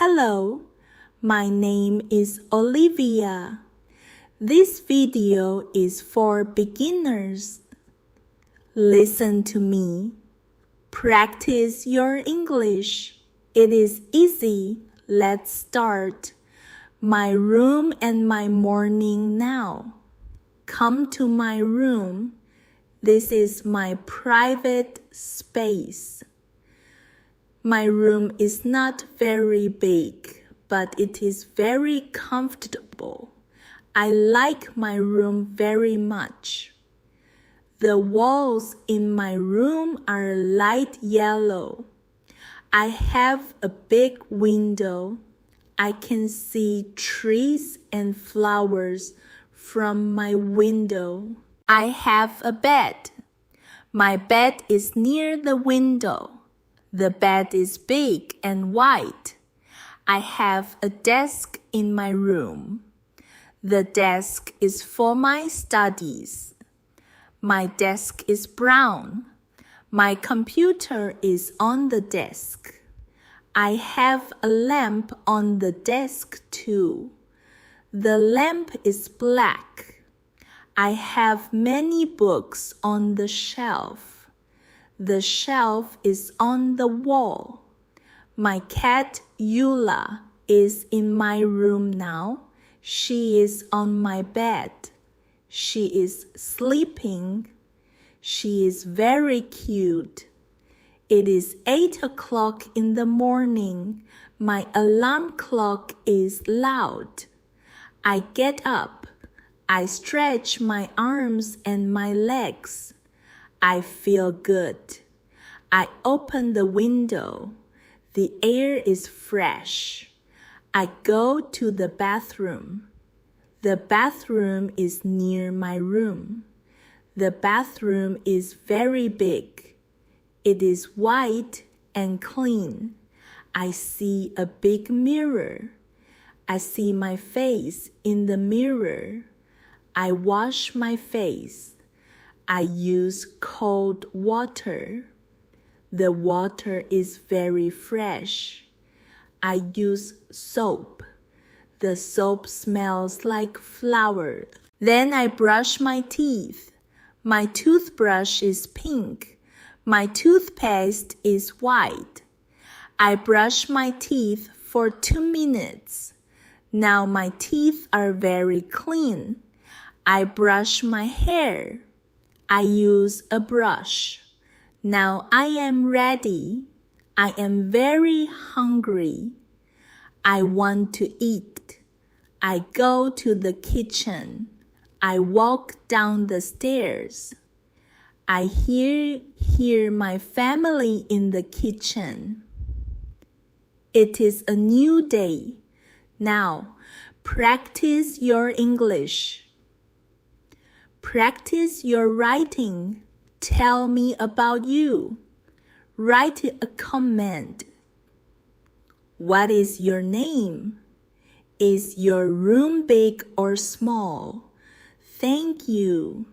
Hello, my name is Olivia. This video is for beginners. Listen to me. Practice your English. It is easy. Let's start. My room and my morning now. Come to my room. This is my private space. My room is not very big, but it is very comfortable. I like my room very much. The walls in my room are light yellow. I have a big window. I can see trees and flowers from my window. I have a bed. My bed is near the window. The bed is big and white. I have a desk in my room. The desk is for my studies. My desk is brown. My computer is on the desk. I have a lamp on the desk too. The lamp is black. I have many books on the shelf. The shelf is on the wall. My cat, Eula, is in my room now. She is on my bed. She is sleeping. She is very cute. It is 8 o'clock in the morning. My alarm clock is loud. I get up. I stretch my arms and my legs. I feel good. I open the window. The air is fresh. I go to the bathroom. The bathroom is near my room. The bathroom is very big. It is white and clean. I see a big mirror. I see my face in the mirror. I wash my face. I use cold water. The water is very fresh. I use soap. The soap smells like flower. Then I brush my teeth. My toothbrush is pink. My toothpaste is white. I brush my teeth for 2 minutes. Now my teeth are very clean. I brush my hair. I use a brush. Now I am ready. I am very hungry. I want to eat. I go to the kitchen. I walk down the stairs. I hear my family in the kitchen. It is a new day. Now, practice your English. Practice your writing. Tell me about you. Write a comment. What is your name? Is your room big or small? Thank you.